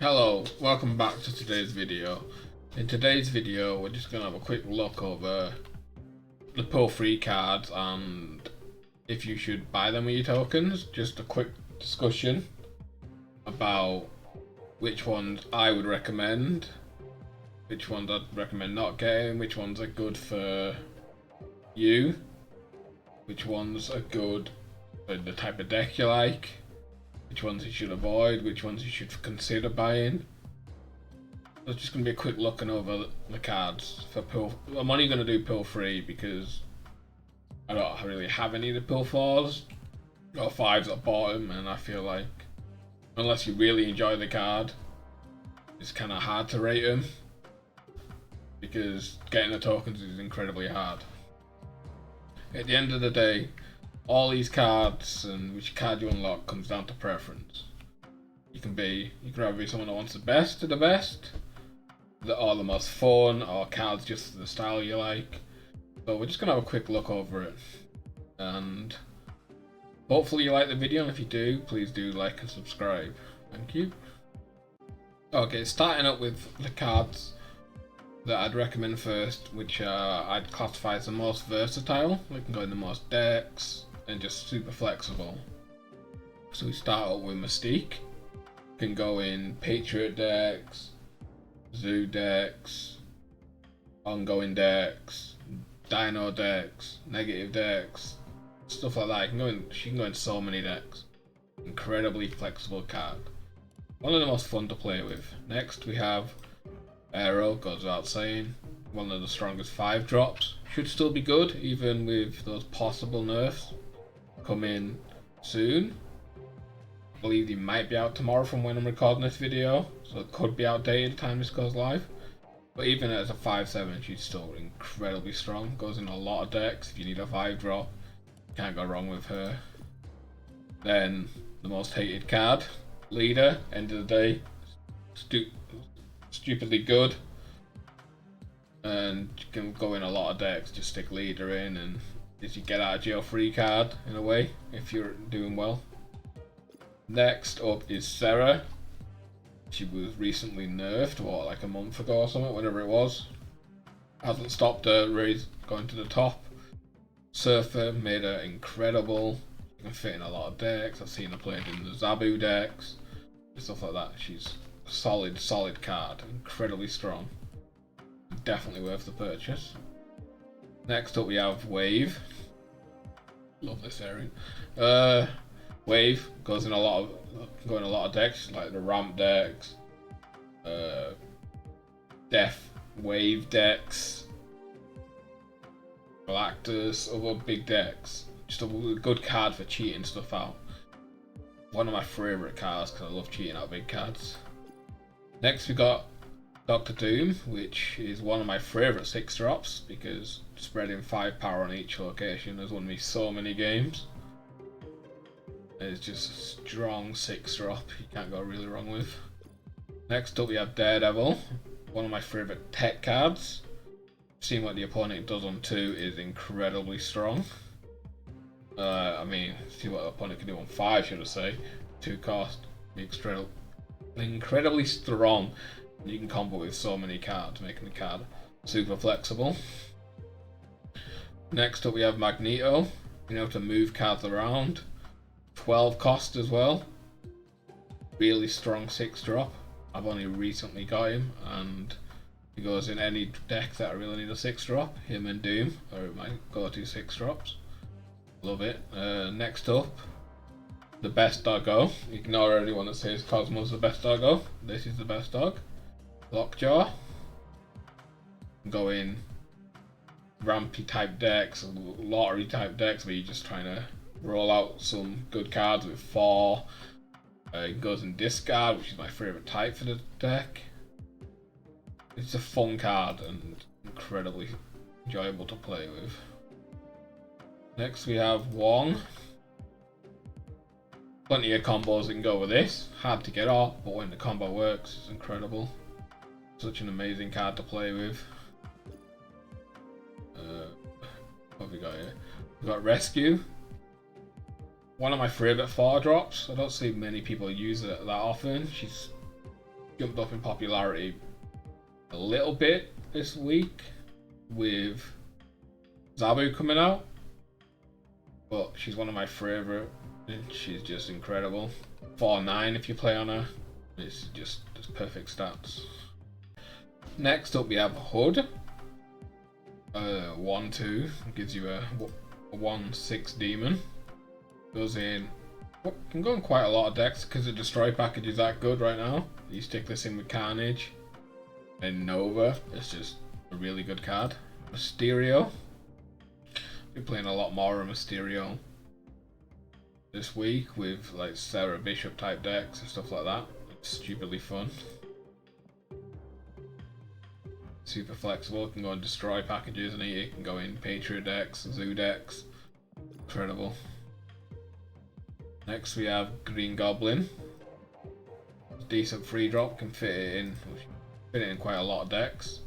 Hello, welcome back to today's video. In today's video, we're just gonna have a quick look over the pull free cards and if you should buy them with your tokens. Just a quick discussion about which ones I would recommend, which ones I'd recommend not getting, which ones are good for you, which ones are good for the type of deck you like, which ones you should avoid, which ones you should consider buying. It's just going to be a quick looking over the cards for pull. I'm only going to do pull free because I don't really have any of the pull fours or fives at the bottom, and I feel like unless you really enjoy the card, it's kind of hard to rate them because getting the tokens is incredibly hard. At the end of the day, all these cards and which card you unlock comes down to preference. You can either be someone that wants the best of the best, or the most fun, or cards just the style you like. So we're just gonna have a quick look over it, and hopefully you like the video. And if you do, please do like and subscribe. Thank you. Okay, starting up with the cards that I'd recommend first, which I'd classify as the most versatile. They can go in the most decks and just super flexible. So we start up with Mystique. Can go in Patriot decks, Zoo decks, ongoing decks, Dino decks, negative decks, stuff like that. She can go in so many decks. Incredibly flexible card. One of the most fun to play with. Next we have Aero, goes without saying. One of the strongest 5 drops. Should still be good, even with those possible nerfs coming soon. I believe they might be out tomorrow from when I'm recording this video, so it could be outdated the time this goes live. But even as a 5/7, she's still incredibly strong. Goes in a lot of decks. If you need a 5 drop, can't go wrong with her. Then the most hated card, Leader. End of the day, stupidly good, and you can go in a lot of decks. Just stick Leader in, and it's your get out of jail free card in a way if you're doing well. Next up is Sarah. She was recently nerfed, like a month ago or something, whenever it was. Hasn't stopped her going to the top. Surfer made her incredible. You can fit in a lot of decks. I've seen her played in the Zabu decks and stuff like that. She's a solid card, incredibly strong. Definitely worth the purchase. Next up we have Wave. Love this variant. Wave goes in a lot of decks, like the ramp decks, Death Wave decks, Galactus, other big decks. Just a good card for cheating stuff out. One of my favourite cards because I love cheating out big cards. Next we got Doctor Doom, which is one of my favourite 6 drops because spreading 5 power on each location has won me so many games. It's just a strong 6 drop you can't go really wrong with. Next up we have Daredevil, one of my favourite tech cards. Seeing what the opponent does on 2 is incredibly strong. See what the opponent can do on 5, should I say. 2 cost, incredibly strong. You can combo with so many cards, making the card super flexible. Next up we have Magneto, being able to move cards around. 12 cost as well. Really strong 6 drop. I've only recently got him, and he goes in any deck that I really need a 6 drop. Him and Doom are my go-to 6 drops. Love it. Next up, the best doggo. Ignore anyone that says Cosmo's the best doggo. This is the best dog. Lockjaw. Go in rampy type decks, lottery type decks where you're just trying to roll out some good cards with 4. It goes in discard, which is my favourite type for the deck. It's a fun card and incredibly enjoyable to play with. Next we have Wong. Plenty of combos that can go with this. Hard to get off, but when the combo works, it's incredible. Such an amazing card to play with. What have we got here? We've got Rescue. One of my favourite 4 drops. I don't see many people use it that often. She's jumped up in popularity a little bit this week with Zabu coming out, but she's one of my favourite. She's just incredible. 4-9 if you play on her. It's just perfect stats. Next up we have Hood. 1-2 gives you a 1-6 demon. Goes in. Can go in quite a lot of decks because the destroy package is that good right now. You stick this in with Carnage and Nova. It's just a really good card. Mysterio. Been playing a lot more of Mysterio this week with like Sarah Bishop type decks and stuff like that. It's stupidly fun. Super flexible, can go and destroy packages and it can go in Patriot decks, Zoo decks. Incredible. Next we have Green Goblin. Decent free drop, can fit it in quite a lot of decks.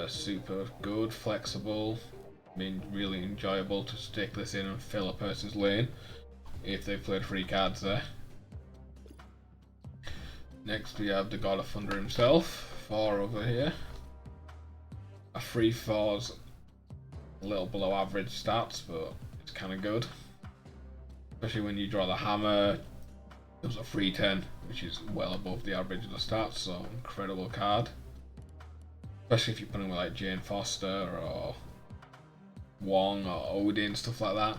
Super good, flexible. I mean, really enjoyable to stick this in and fill a person's lane if they've played free cards there. Next we have the God of Thunder himself, 4 over here. A 3/4's a little below average stats, but it's kind of good. Especially when you draw the hammer, there's a 3/10, which is well above the average of the stats, so incredible card. Especially if you put in with like Jane Foster or Wong or Odin, stuff like that.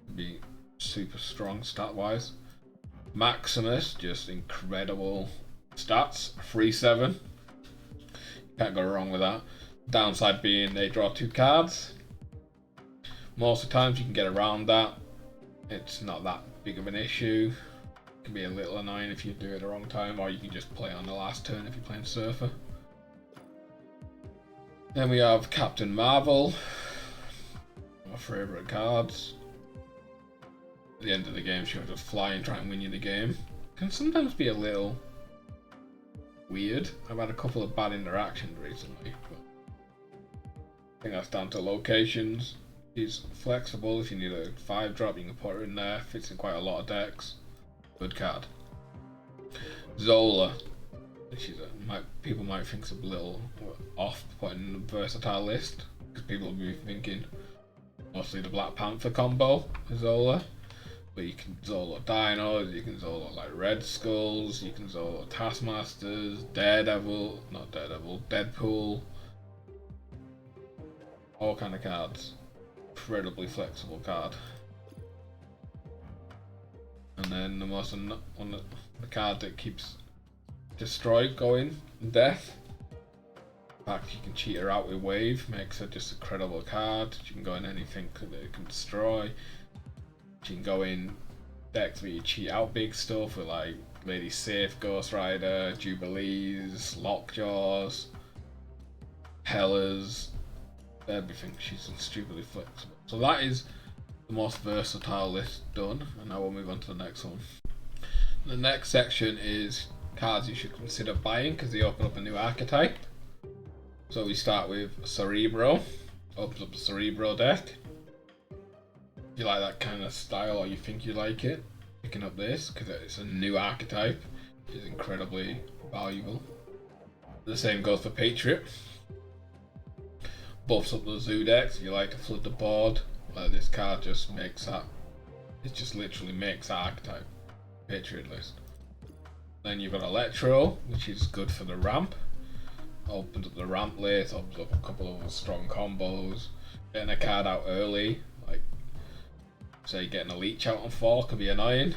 It'd be super strong stat wise. Maximus, just incredible stats. 3/7. Can't go wrong with that. Downside being they draw 2 cards. Most of the times you can get around that. It's not that big of an issue. It can be a little annoying if you do it at the wrong time, or you can just play on the last turn if you're playing Surfer. Then we have Captain Marvel. My favourite cards. At the end of the game, she'll just fly and try and win you the game. Can sometimes be a little weird. I've had a couple of bad interactions recently, but I think that's down to locations. She's flexible. If you need a 5-drop, you can put her in there. Fits in quite a lot of decks. Good card. Zola. People might think it's a little off putting in the versatile list because people will be thinking mostly the Black Panther combo Zola. But you can Zola Dinos, you can Zola like Red Skulls, you can Zola Taskmasters, Deadpool, all kind of cards. Incredibly flexible card. And then the most the card that keeps Destroy going, Death. In fact, you can cheat her out with Wave, makes her just a credible card. You can go in anything that it can destroy. You can go in decks where you cheat out big stuff with like Lady Sif, Ghost Rider, Jubilees, Lockjaws, Hellas, everything. She's stupidly flexible. So that is the most versatile list done, and now we'll move on to the next one. The next section is cards you should consider buying because they open up a new archetype. So we start with Cerebro. Opens up the Cerebro deck. If you like that kind of style or you think you like it, picking up this because it's a new archetype is incredibly valuable. The same goes for Patriot. Buffs up the Zoo decks if you like to flood the board. This card just makes that. It just literally makes that archetype. Patriot list. Then you've got Electro, which is good for the ramp. Opens up the ramp list, opens up a couple of strong combos. Getting a card out early, like say getting a Leech out on 4 could be annoying.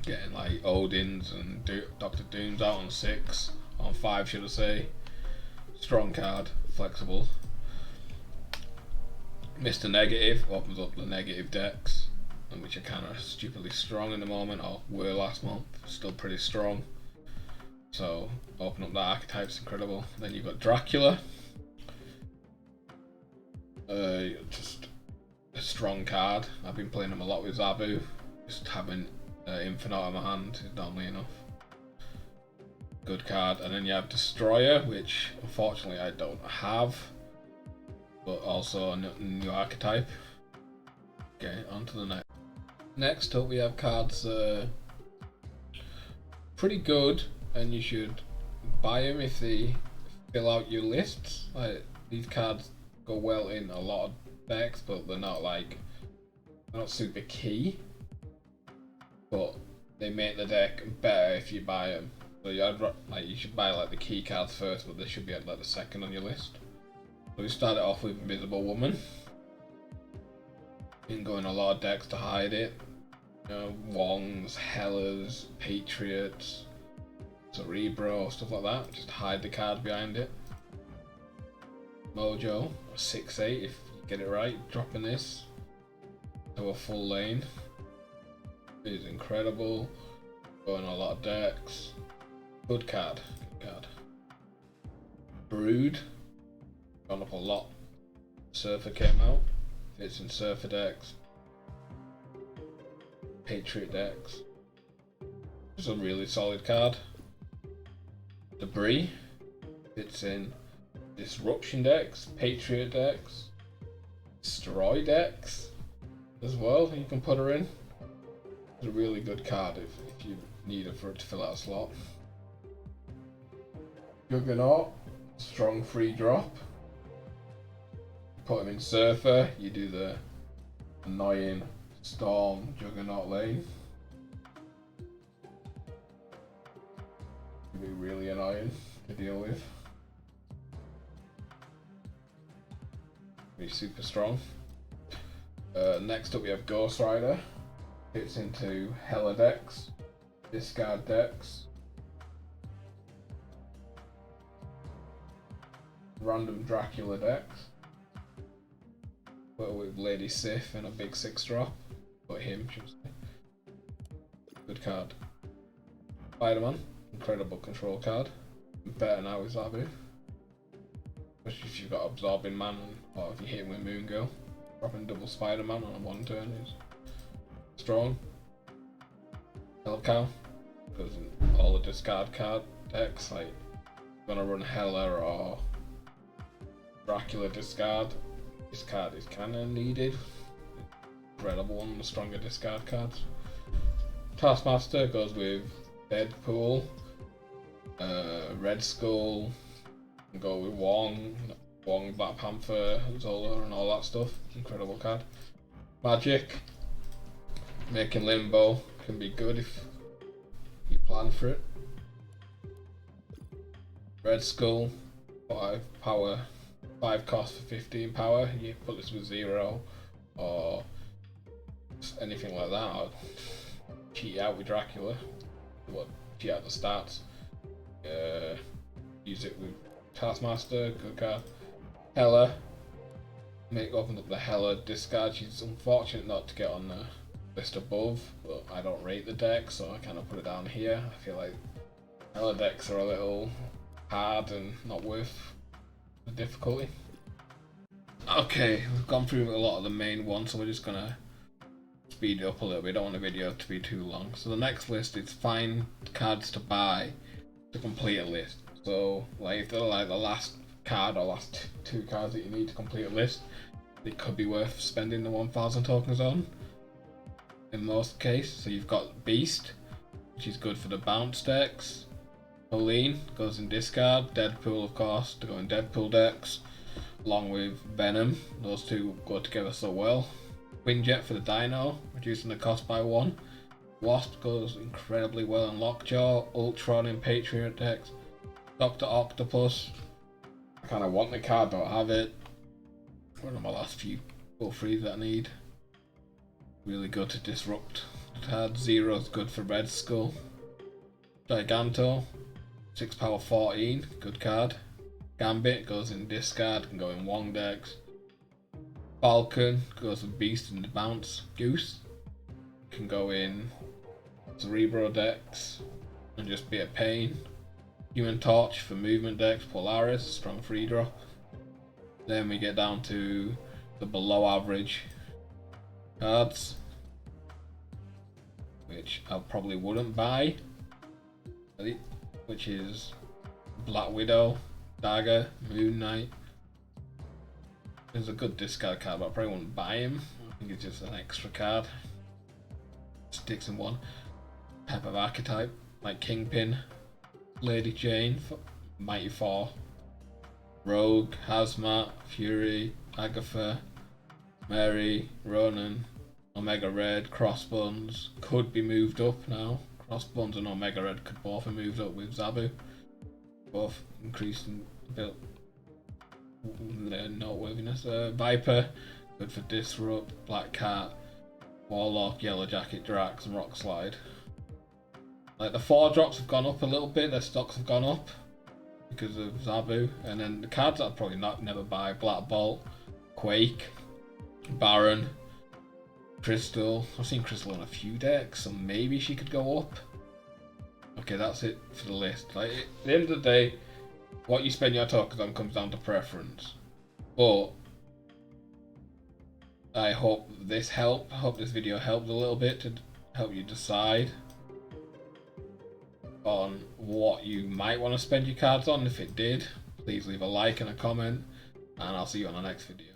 Getting like Odins and Doctor Dooms out on 6, on 5 should I say. Strong card, flexible. Mr. Negative opens up the negative decks, which are kind of stupidly strong in the moment, or were last month, still pretty strong. So open up that archetype's incredible. Then you've got Dracula. Just a strong card. I've been playing him a lot with Zabu. Just having Infinite in my hand is normally enough. Good card. And then you have Destroyer, which unfortunately I don't have, but also a new archetype. Okay, on to the next. Next up we have cards pretty good, and you should buy them if they fill out your lists. Like, these cards go well in a lot of decks, but they're not super key. But they make the deck better if you buy them. So you should buy like the key cards first, but they should be at like the second on your list. So we started off with Invisible Woman. You can go in a lot of decks to hide it. You know, Wongs, Hellas, Patriots, Cerebro, stuff like that. Just hide the card behind it. Mojo, 6/8 if you get it right, dropping this to a full lane is incredible. Going a lot of decks. Good card. Brood, gone up a lot. Surfer came out. Fits in Surfer decks. Patriot decks. It's a really solid card. Debris fits in Disruption decks, Patriot decks, Destroy decks as well. You can put her in. It's a really good card if you need it for it to fill out a slot. Juggernaut, strong free drop. Put him in Surfer, you do the annoying Storm Juggernaut lane. It'd be really annoying to deal with. Be super strong. Next up we have Ghost Rider. Fits into Hella decks, discard decks, random Dracula decks. But with Lady Sif and a big 6-drop. But him, should say. Good card. Spider-Man, incredible control card. Better now with Zabu. Especially if you've got Absorbing Man, or if you hit him with Moon Girl. Dropping double Spider-Man on a 1 turn is strong. Hellcow goes in all the discard card decks, like gonna run Hella or Dracula discard. This card is kinda needed. Incredible, one of the stronger discard cards. Taskmaster goes with Deadpool, Red Skull, and go with Wong, Black Panther, Zola, and all that stuff. Incredible card. Magic, making Limbo can be good if you plan for it. Red Skull, 5 power, 5 cost for 15 power. You put this with 0 or anything like that, or cheat out with Dracula. Cheat out the stats. Use it with Taskmaster, good card. Hella, open up the Hella discard. She's unfortunate not to get on the list above, but I don't rate the deck, so I kind of put it down here. I feel like Hella decks are a little hard and not worth the difficulty. Okay, we've gone through a lot of the main ones, so we're just gonna speed it up a little bit. I don't want the video to be too long. So the next list is find cards to buy to complete a list. So like if they're like the last card or last 2 cards that you need to complete a list, it could be worth spending the 1000 tokens on in most cases. So you've got Beast, which is good for the bounce decks. Pauline goes in discard. Deadpool, of course, to go in Deadpool decks, along with Venom. Those two go together so well. Quinjet for the Dino, reducing the cost by 1. Wasp goes incredibly well in Lockjaw. Ultron in Patriot decks. Dr. Octopus, I kind of want the card, don't have it. One of my last few go frees that I need. Really good to disrupt the card. Zero's good for Red Skull. Giganto, 6 power 14, good card. Gambit goes in discard, can go in Wong decks. Falcon goes with Beast and the bounce. Goose can go in Cerebro decks and just be a pain. Human Torch for movement decks. Polaris, strong free drop. Then we get down to the below average cards, which I probably wouldn't buy, which is Black Widow, Dagger, Moon Knight. It's a good discard card, but I probably wouldn't buy him. I think it's just an extra card. Sticks in one type of archetype. like Kingpin, Lady Jane, Mighty Thor, Rogue, Hazmat, Fury, Agatha, Mary, Ronan, Omega Red, Crossbones could be moved up now. Crossbones and Omega Red could both be moved up with Zabu, both increasing a bit their noteworthiness. Viper, good for Disrupt, Black Cat, Warlock, Yellow Jacket, Drax, and Rock Slide. Like the 4-drops have gone up a little bit, their stocks have gone up because of Zabu, and then the cards that I'd probably never buy: Black Bolt, Quake, Baron, Crystal. I've seen Crystal on a few decks, so maybe she could go up. Okay, that's it for the list. Like at the end of the day, what you spend your tokens on comes down to preference. But I hope this helped. I hope this video helped a little bit to help you decide on what you might want to spend your cards on. If it did, please leave a like and a comment, and I'll see you on the next video.